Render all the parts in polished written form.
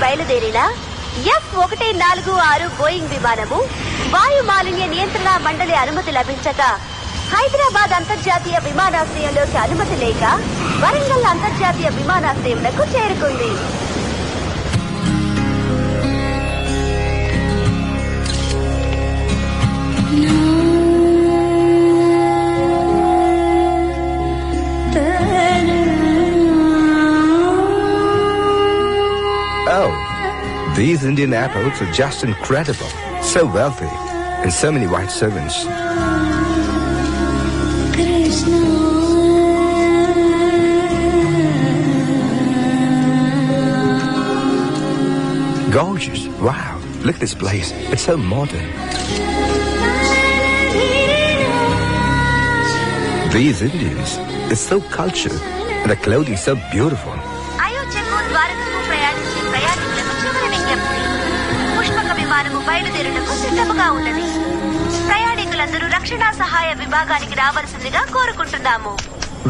బయలుదేరిన F-146 Boeing విమానము వాయు మాలిన్య నియంత్రణ మండలి అనుమతి లభించక హైదరాబాద్ అంతర్జాతీయ విమానాశ్రయంలోకి అనుమతి లేక వరంగల్ అంతర్జాతీయ విమానాశ్రయంలో చేరుకుంది. Oh, these Indian airports are just incredible. So wealthy and so many white servants. Gorgeous. Wow. Look at this place. It's so modern. These Indians, they're so cultured and their clothing so beautiful. అయోధ్యకు ద్వారకకు ప్రయాణించే ప్రయాణికులకు చివరి విజ్ఞప్తి. పుష్పక విమానము బయలుదేరుటకు సిద్ధముగా ఉన్నది. ప్రయాణికులందరూ రక్షణ సహాయ విభాగానికి రావాల్సిందిగా కోరుకుంటున్నాము.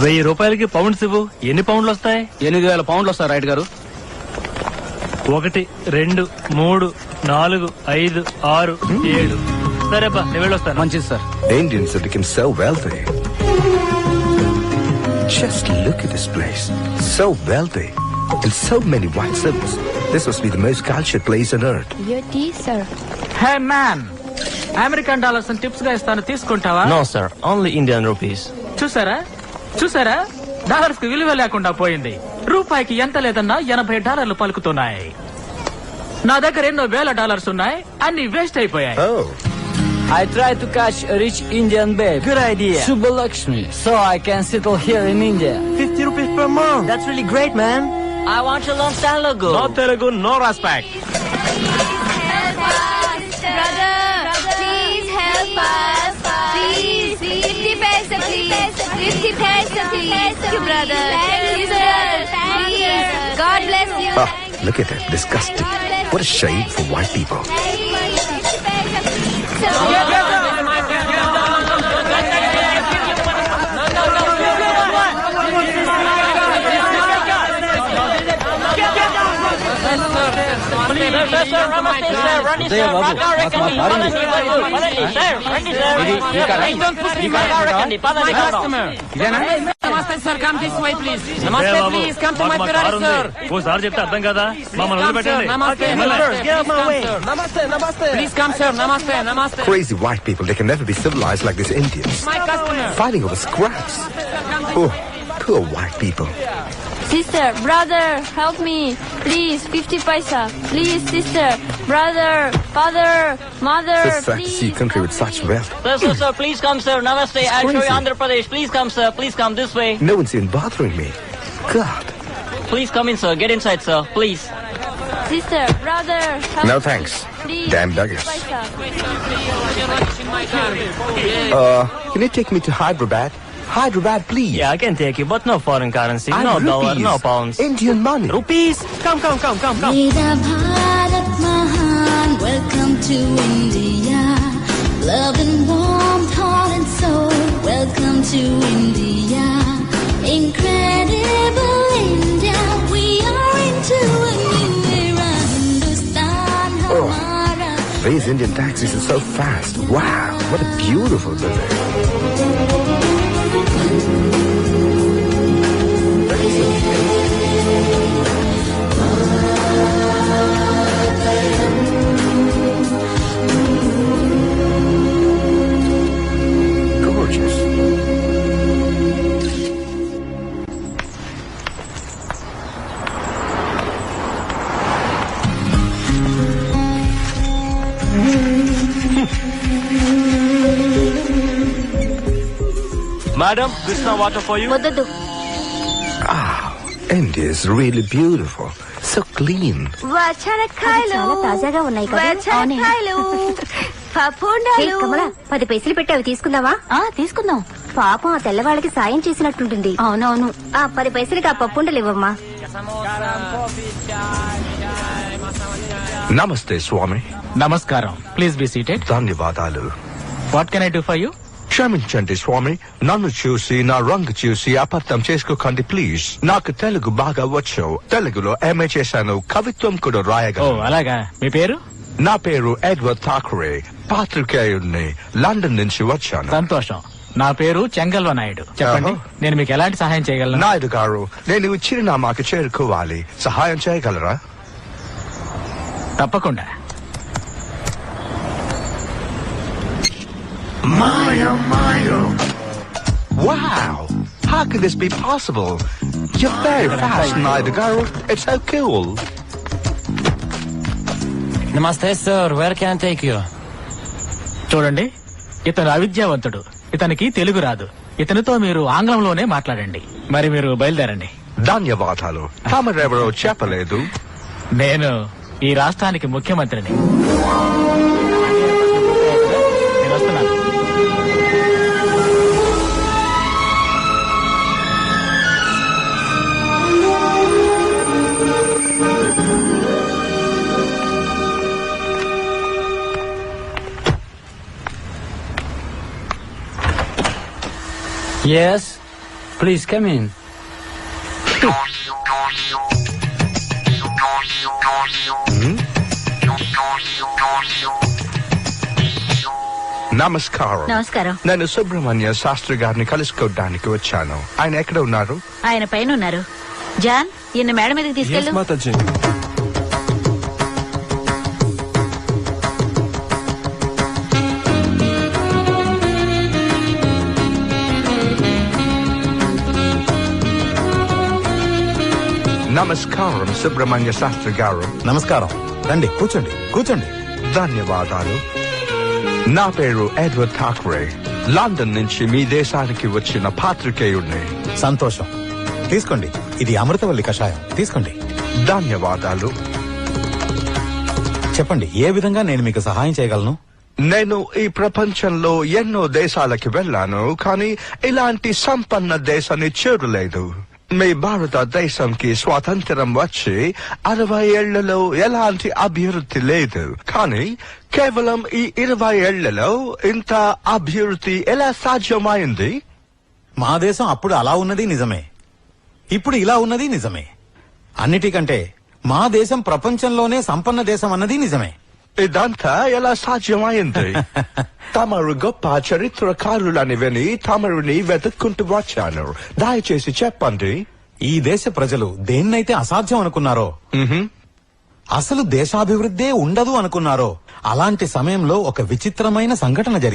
1000 రూపాయలకి పౌండ్స్ ఇవ్వు. ఎన్ని పౌండ్లు వస్తాయి? 8000 పౌండ్లు వస్తాయి రైట్ గారు. 1 2 3 4 5 6 7. సరేపా, నేను వెళ్ళొస్తాను. మంచిది sir. Indians have become so wealthy. Just look at this place. So wealthy. And so many white servants. This must be the most cultured place on earth. Your tea, sir. Hey man, American dollars and tips గా ఇస్తాను, తీసుకుంటావా? No sir, only Indian rupees. చూసారా dollars కి విలువ లేకుండా పోయింది. రూపాయికి ఎంత లేదన్నా $80 పలుకుతున్నాయి. నా దగ్గర ఎన్నో వేల డాలర్స్ ఉన్నాయి, అన్ని వేస్ట్ అయిపోయాయి. Oh. I try to catch a rich Indian babe. Good idea. Subbalakshmi. So I can settle here in India. 50 rupees per month. That's really great, man. I want to learn Telugu. No Telugu, no respect. Help us, brother. Please help us. Please, 50 paisa, please. 50 paisa, please. Thank you, brother. Thank you, sir. Please. God bless you. Oh, look at that. Disgusting. What a shame for white people. ఓసారి చెప్తే అర్థం కదా, మమ్మల్ని వదిలిపెట్టండి. Crazy white people, they can never be civilized like these Indians. Fighting over scraps. Oh, poor white people. Sister, brother, help me. Please, 50 paisa. Please, sister, brother, father, mother, So sad to see a country with such wealth. Sir, please come, sir. Namaste. I'll show you Andhra Pradesh. Please come, sir. Please come this way. No one's even bothering me. God. Please come in, sir. Get inside, sir. Please. Sister, brother, help No me. thanks. Please, Damn beggars. paisa. Can you take me to Hyderabad? Hyderabad, please. Yeah, I can take you, but no foreign currency, no dollar, no pounds. Indian money. Rupees. Come. Veda Bharat Mahan, welcome to India. Love and warmth, heart and soul, welcome to India. Incredible India, we are into a new era. Hindustan Hamara. These Indian taxis are so fast. Wow, what a beautiful building. Gorgeous. Madam, this is water for you. వద్దదు. India is really beautiful. So clean. వచనకాయలు చాలా తాజాగా ఉన్నాయి కదా. వచనకాయలు పప్పుండాలు. కమలా, 10 పైసలు పెట్టి అవి తీసుకుందామా? తీసుకుందాం. పాపం ఆ తెల్లవాళ్ళకి సాయం చేసినట్టుంటుంది. అవునవును. 10 పైసలకి ఆ పప్పుండలు ఇవ్వమ్మా. Namaste, Swami. నమస్కారం. Please be seated. ధన్యవాదాలు. What can I do for you? క్షమించండి స్వామి, నన్ను చూసి నా రంగు చూసి అబద్ధం చేసుకోకండి ప్లీజ్. నాకు తెలుగు బాగా వచ్చు. తెలుగులో ఎంఏ చేశాను, కవిత్వం కూడా ఓ రాయగలను. అలాగా. మీ పేరు? నా పేరు ఎడ్వర్డ్ థాకరే, పాత్రికేయుడిని, లండన్ నుంచి వచ్చాను. సంతోషం. నా పేరు చెంగల్వ నాయుడు. చెప్పండి, నేను మీకు ఎలాంటి సహాయం చేయగలను? నాయుడు గారు, నేను ఈ చిరునామాకి చేరుకోవాలి, సహాయం చేయగలరా? తప్పకుండా. Wow! How could this be possible? You're very fast, Naida Garu. It's so cool. Namaste, sir. Where can I take you? చూడండి, ఇతను అవిద్యావంతుడు. ఇతనికి తెలుగు రాదు. ఇతనితో మీరు ఆంగ్లంలోనే మాట్లాడండి. మరి మీరు బయలుదేరండి. ధన్యవాదాలు. తమరెవరో చెప్పలేదు. నేను ఈ రాష్ట్రానికి ముఖ్యమంత్రిని. నేను వస్తున్నాను. Yes. Please come in. నమస్కారం. నమస్కారం. నేను సుబ్రహ్మణ్య శాస్త్రి గారిని కలుసుకోవడానికి వచ్చాను. ఆయన ఎక్కడ ఉన్నారు? ఆయన పైన ఉన్నారు. జాన్, ఈయన మేడ మీదకి తీసుకెళ్ళు. నమస్కారం సుబ్రహ్మణ్య శాస్త్రి గారు. నమస్కారం. రండి, కూర్చోండి కూర్చోండి. ధన్యవాదాలు. నా పేరు ఎడ్వర్డ్ థాకరే, లండన్ నుంచి మీ దేశానికి వచ్చిన పాత్రికేయుడిని. సంతోషం. తీసుకోండి, ఇది అమృతవల్లి కషాయం. తీసుకోండి. ధన్యవాదాలు. చెప్పండి, ఏ విధంగా నేను మీకు సహాయం చేయగలను? నేను ఈ ప్రపంచంలో ఎన్నో దేశాలకి వెళ్ళాను, కానీ ఇలాంటి సంపన్న దేశాన్ని చూడలేదు. మీ భారతదేశంకి స్వాతంత్రం వచ్చి 60 ఏళ్లలో ఎలాంటి అభివృద్ధి లేదు, కానీ కేవలం ఈ 20 ఏళ్లలో ఇంత అభివృద్ధి ఎలా సాధ్యమైంది? మా దేశం అప్పుడు అలా ఉన్నది నిజమే, ఇప్పుడు ఇలా ఉన్నది నిజమే. అన్నిటికంటే మా దేశం ప్రపంచంలోనే సంపన్న దేశం అన్నది నిజమే. ఇదంతా ఎలా సాధ్యమైంది? తమరు గొప్ప చరిత్రకారులని విని తమరుని వెతుక్కుంటూ వచ్చాను. దయచేసి చెప్పండి. ఈ దేశ ప్రజలు దేన్నైతే అసాధ్యం అనుకున్నారో, అసలు దేశాభివృద్ధే ఉండదు అనుకున్నారో, అలాంటి సమయంలో ఒక విచిత్రమైన సంఘటన జరిగింది.